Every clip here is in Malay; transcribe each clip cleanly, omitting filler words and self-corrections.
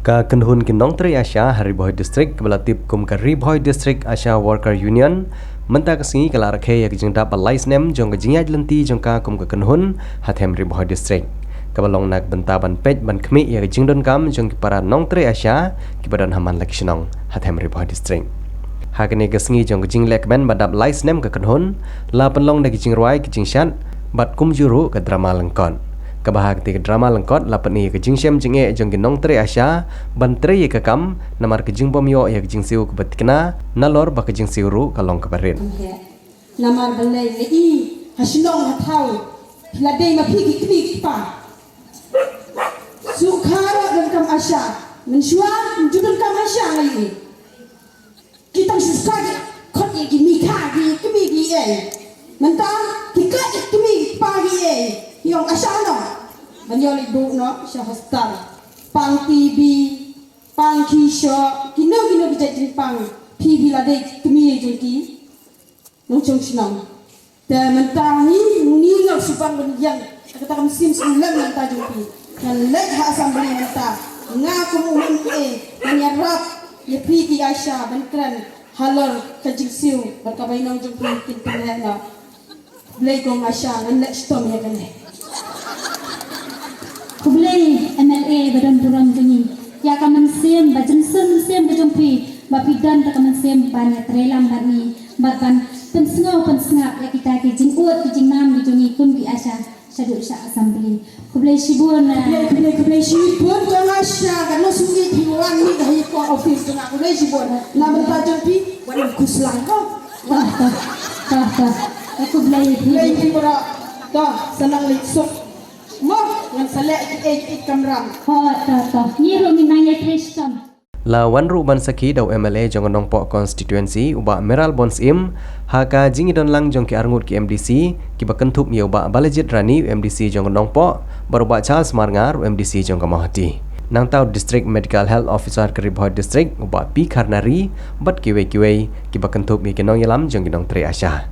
Ka kenhun kinong Tri Asia Hariboy District kebelatip kum ka Riboy District Asia Worker Union menta kesingi kala rakhe yak jing dapat license jong ka jingya lenti jong ka kum ka kenhun hathem Riboy District kabalong nak bentaban pej ban khmi yak jing don kam jong ki para nong Tri Asia ki badan haman lakshnong hathem Riboy District hakene kesingi jong ka jing lek ben badap license ka kenhun la penlong nak jing ruai ki jing shat bat kum juru ka drama lengkon kabahag ti drama lengkot lapat ni ke jing syam jing e jong ginong Tri Asia ban Tri ke kam namar ke jing bomyo ya ke jing siu ke batkna nalor ba ke jing siu ru kalong ke barin namar balai le i hasinong hathau la dei ma phiki kni pa sukhara dan kam Asia mensuan judul kam Asia ngai kita suskagi khot ye gi mi kha gi kmi gi e mentang tikat kmi pa gi e yung asyano manyoli bu no siya hostal pang TV pang kisho kino bijay pang TV la de kumi jengki nung chung sinang da mentahi ni ngau supang benjang kata kam sim sulam menta jengki yang lek ha assembly menta ngaku muhun menyerap ye piki Aisyah bentran halal kajingsiu berkabai nong jengki kinten na Legong Aisyah ngan lek stom ya kan Kublai MLA badan durang jengi ya kaman sem bajen sem bajumpi bapidan ta kaman sem banyak relam bani bakan pensengau ya kita ke jing uat ke jing nam di jongi kun bi Asya syadu sya assembly kublai shibun jang Asya kan no sungi diwan ni dah ko office tengah kublai shibun la bajumpi wan kuslang ko kublai di pura dah senang liksuk mo yang salek kamram ni ro minanya Kristen la wanru ban saki daw MLA jong nong po constituency uba Meral Bons im haka jingi don lang jong ki arngut ki MDC ki bakentup ni uba Balajit Rani MDC jong nong po baruba Charles Marngar MDC jong kamahati nang tau District Medical Health Officer ke Riboy District uba P Karnari bat kiwe ki bakentup ni kinong yalam jong kinong Tri Asia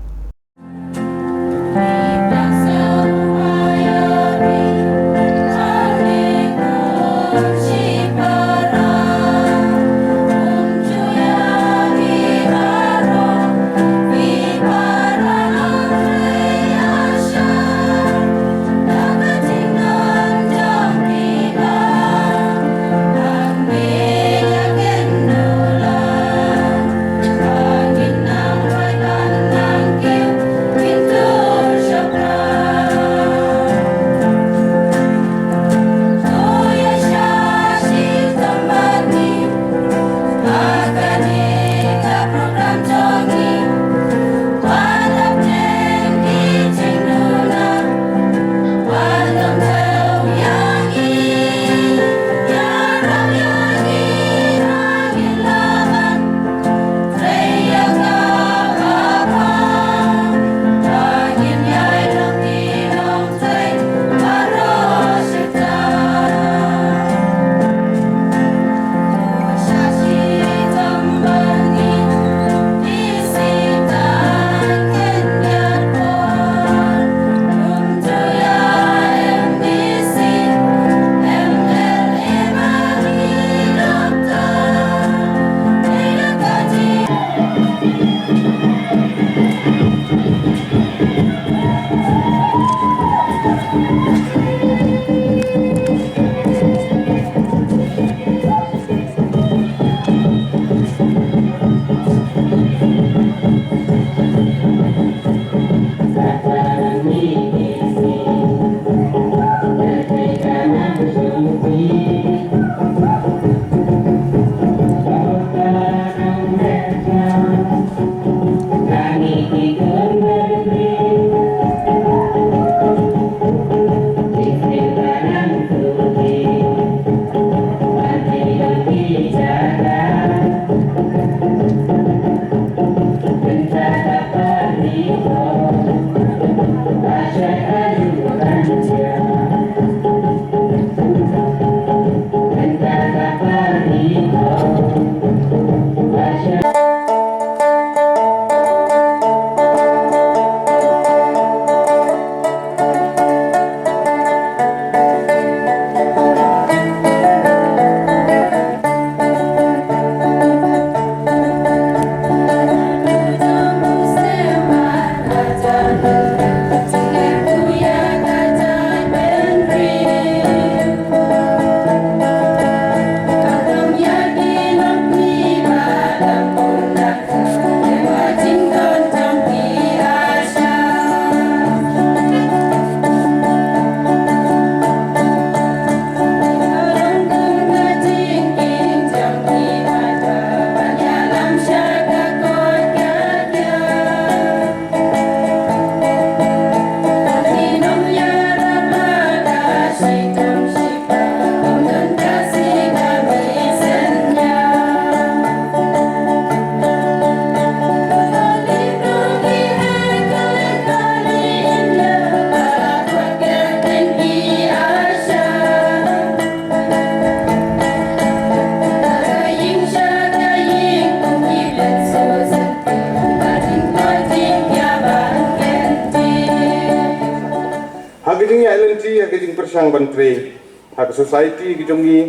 jing ya lenti hak jing persang bantri hak society ki jongi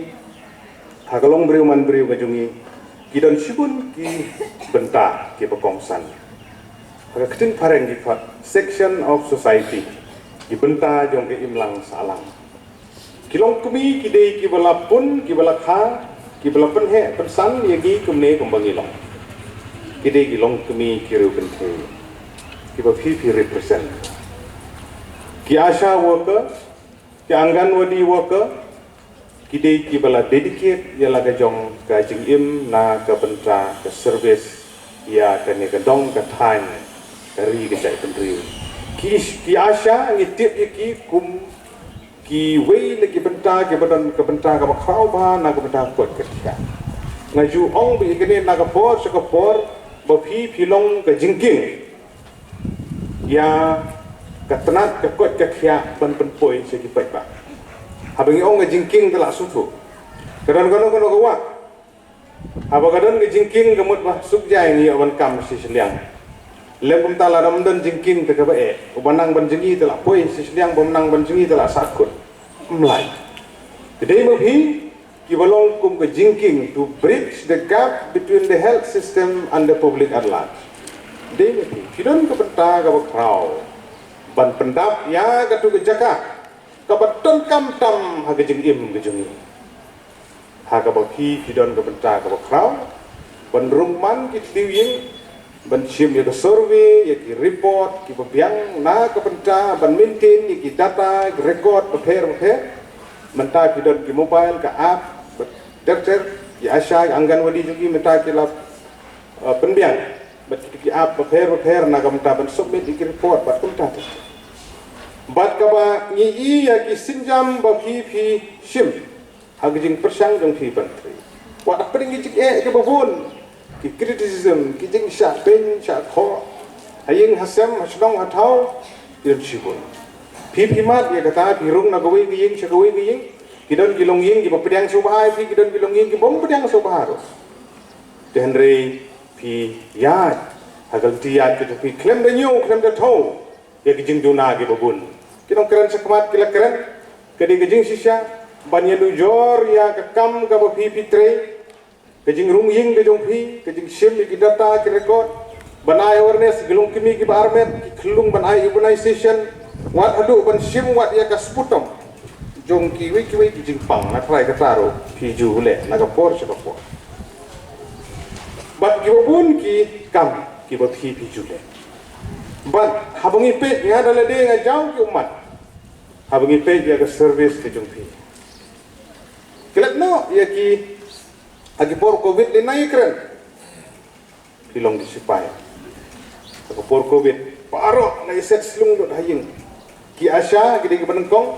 hak long beriu man beriu ki jongi ki don shibun ki benta ki pekongsan hak keting pareng ki fat section of society ki benta jong ki imlang salang kilong kumi ki dei ki balapun ki balakha ki balapan he persan yagi kumne kumbangilong ki dei ki long kumi ki ru bente ki ba fi represent ki asha worker ki anganwadi worker ki dei ki bala dedicate ya la ka jong ka jing im na ka benta ka service ya ka ne ka dong ka time ka ri ka chai pendri ki asha ngi tip ki kum ki wei le ki benta ki badan ka benta ka khau ba na ka benta ko ka tia ngaju ong bi ke ne na ka por sa ka por ba phi long ka jingking ya katenat ke kot ke khia ban penpoi se ki pai ba habangi ong jingking tela sutu kadang-kadang kono wa habagadon ke jingking gemut ba subjai ni awan kam si seliang lem tala dam dan jingking te ka ba e ubanang ban jingi tela poi si seliang bomnang ban jingi tela sakut mlai today movie ki balong kum ke jingking to bridge the gap between the health system and the public at large they movie kidon ka benta ka ba krau ban pendap ya ka tu ke jaka ka baton kam tam ha ke jing im ke jungi ha ka ba ki kidon ka benta ka ba krau ban rumman ki tiwing ban sim ya survey ya ki report ki biang na ka benta ban maintain ki data ki record prepare menta ki don ki mobile ka app dokter ya asya anganwadi juga menta ki la penbiang bat ki app prepare na ka menta ban submit ki report bat kunta bat ka ba ngi ya ki sinjam ba fi sim hagjing persang jong fi pantri wa da pring ki ke babun ki criticism ki jing sha pen sha kho haying hasam hasnong hathau ki chibun phi mat ya kata pirung na gawai ki ying sha gawai ki ying ki don ki long ying ki pediang subhai ki don ki long ying ki bom pediang subharo tenre phi ya hagal tiat ki phi klem de nyu klem de thau ya ki jing duna ki babun ki dong keren sakmat ki la keren ki de jing sisha banyan jor ya ka kam ka ba phi tre kejing rung ying ke jong phi kejing sim ki data ki record banai awareness gelung kimi ki barmet ki khulung banai urbanization wat adu ban sim wat ya ka sputom jong ki wi ki jing pang na trai ka taro phi ju le na ka por sa ka por bat ki bun ki kam ki ba phi ju le bat habangi pe nga dala de nga jaw ki umat habangi pe ya ka service ke jong phi kelak no ya ki agi por covid le naik keren pilong disipai agi por covid paro na iset slung dot haying ki asya gidi benengkong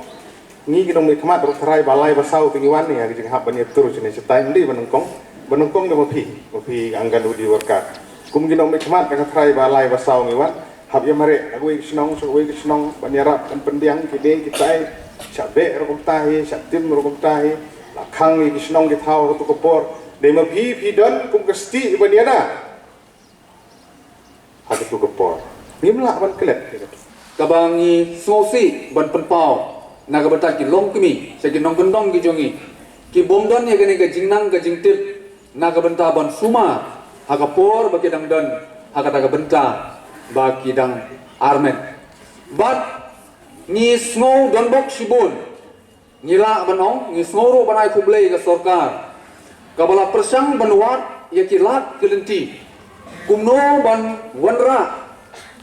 ni gidong mi khamat ro tharai balai basau pingiwan ni agi hab bani terus ni setai ndi benengkong de mapi anggan udi worka kum gidong mi khamat ka tharai balai basau ngiwan hab ya mare agui kisnong banyarap kan pendiang kide kitai sabe ro tahi satim ro tahi lakhang ni kisnong ki thau to ko por dema phi don kum kasti baniana hak tu kepor nimla ban kelet kabangi sosi ban penpau naga bata ki long kimi sagi nong gendong ki jongi ki bomdon ye gane ka jingnang ka jingtip naga benta ban suma hak por bagi dang don hak ta benta bagi dang armen bat ni snow don bok sibun nila banong ni snow ro banai kublei ka sarkar kabala persang banwat ya kilat kelenti kumno ban wanra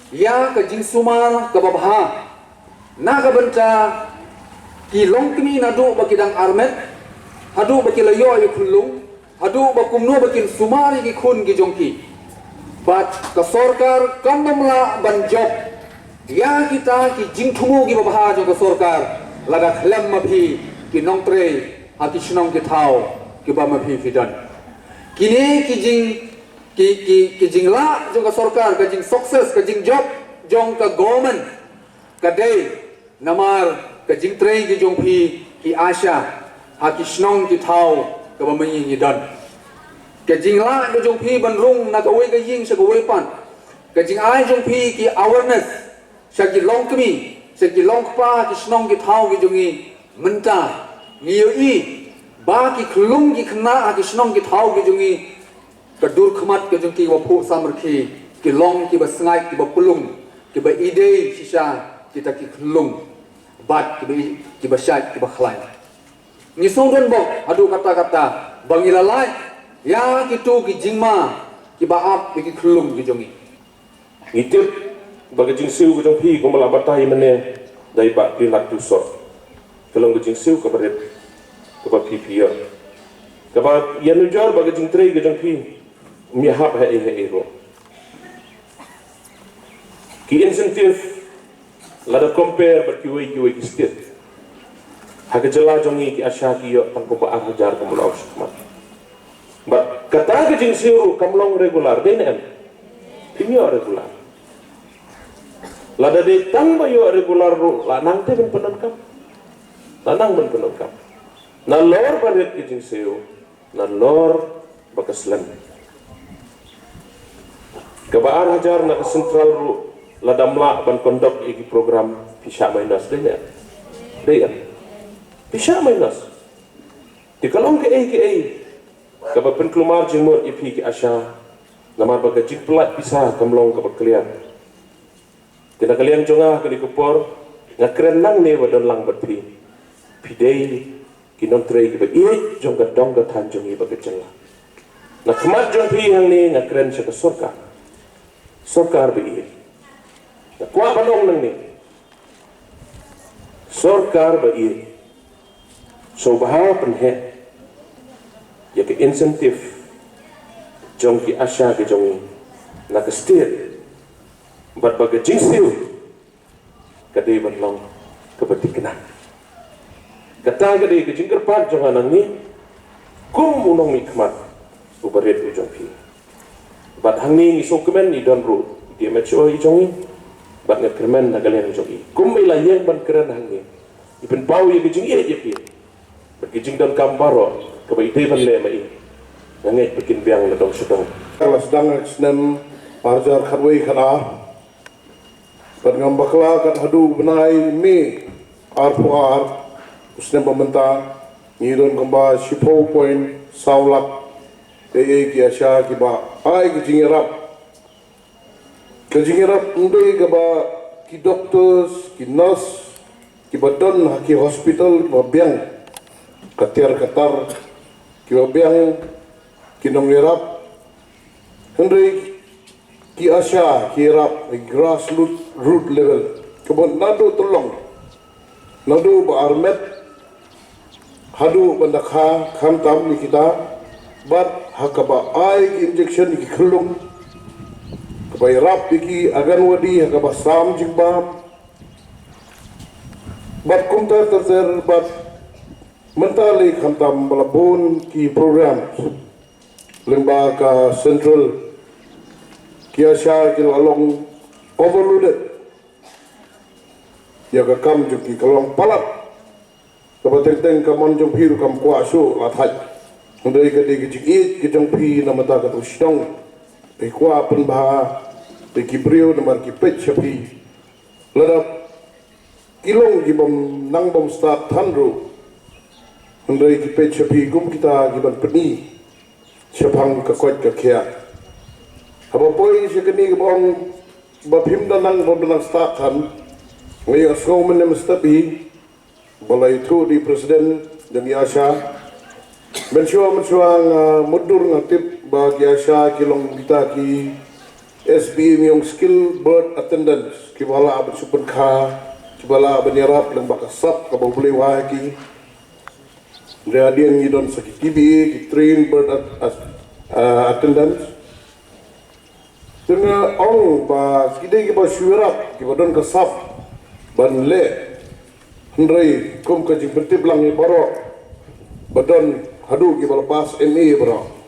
ya ka jingsuma ka babha na ka benta ki long kimi nadu bakidang armet hadu bakilayo ay khulung hadu bakumno bakin sumari ki khun ki jongki bat ka sarkar kandamla ban job ya kita ki jingthumu ki babha jo ka sarkar laga khlem maphi ki nongtre ha ki shnong ki thau ki ba maphi fidan kini ki jing la jo ka sarkar ka jing success ka jing job jong ka government ka dei namar ka jing trei ki jong phi ki asha ha ki shnong ki thau ka ba mai ni dan ka jing la jo jong phi ban rung na ka wei ka ying sa ka wei pan ka jing ai jong phi ki awareness sa ki long kmi seki long kpa ki snong ki thau ki jongi menta ngiyo I ba ki klung ki khna ki snong ki thau ki jongi kadur khmat ki jongi wa phu samrki ki long ki ba sngai ki ba pulung ki ba ide sisa kita ki klung bat ki ba syai ki ba khlai ni songron bok adu kata-kata bangilalai ya kitu ki jingma ki ba ap ki klung ki jongi ngitip bagi jing siu ke jong pi ko mala batai mene dai ba ki lak tu so kelong ke jing siu ke baret ke ba pi pi ya ke ba ya nu jar bagi jing trei ke jong pi mi hap ha e ro ki insentif lada compare ba ki wei ki state ha ke jela jong ki asha ki yo tang ko ba hajar ko mala usmat ba kata ke jing siu kamlong regular denen timio regular lada de tang bayo regular ro la nang te ben penangkap lanang ben penangkap na lor baret ki jing seo na lor bakaslan kebaar hajar na central ro lada mla ban kondok igi program pisha minus de ya pisha minus di kalong ke kaba pen klumar jimur ipi ki asya nama baga jik plat pisah kamlong kaba kliar tidak kalian jonga ke dikupor ngakren nang ne wadon lang berpi pidei kinon trei ke iye jong ka dong ka than jong i bagajela na khamat jong pi hang ni ngakren sa sorkar be iye na kwa banong nang ni sorkar be iye so bahar pen he ya ke insentif jong ki asya ke jong na ke state bat baga jingsiu kadai banlong kebetikna kata kadai ke jingker pat jangan ni kum unong mikmat ubaret ujong pi bat hang ni so kemen ni don ru dia macho I jongi bat ngekermen nagalen jongi kum ila yen ban keren hang ni ipen pau ye ke jing ye pi bat ke jing don kambaro ke bai te ban le mai ngai pekin biang le dong sedang kalau sedang snem parjar kharwei khana kat ngam bakla kat hadu benai me ar usne pementa ngidon gamba shipo point saulak ki asya ki ba ai ki jingerap ndoi gaba ki doctors ki nurse ki badon haki hospital ki biang katar ki biang ki nongerap ndoi ki asya ki rap grassroots root level kebon nado tolong nado ba armet hadu bandakha khamtam ni kita bat hakaba ai injection ki khulung kabay rap ki agan wadi hakaba sam jigbam bat kumtar terser bat mentali khamtam balabon ki program lembaga central kiasya ki along overloaded ya ka kam juki kalong palat kabateng kamon jong hiru kam kwaso lathai ndai ka de ki jong pi na mata ka tu stong pe kwa pen ba pe ki brio na mar ki pet chapi ladap kilong gi bom nang bom start thandro ndai ki pet chapi gum kita gi ban peni chapang ka kwat ka khia abo poi se kini bom bapim danang bodang start han ngai asko menem stapi balai tu di presiden dan Yasha mensuang mudur ngatip bagi Yasha kilong kita ki SB yung skill bird attendance ki wala abad super kha ki wala abad nyarap lang bakasap ka boleh wahaki dia ngidon sakit TB ki train bird attendance tengah ong ba kita ki ba syurap ki badon kasap ban le hendrai kum ka jing bertib lang ni baro badon hadu ki balapas ME baro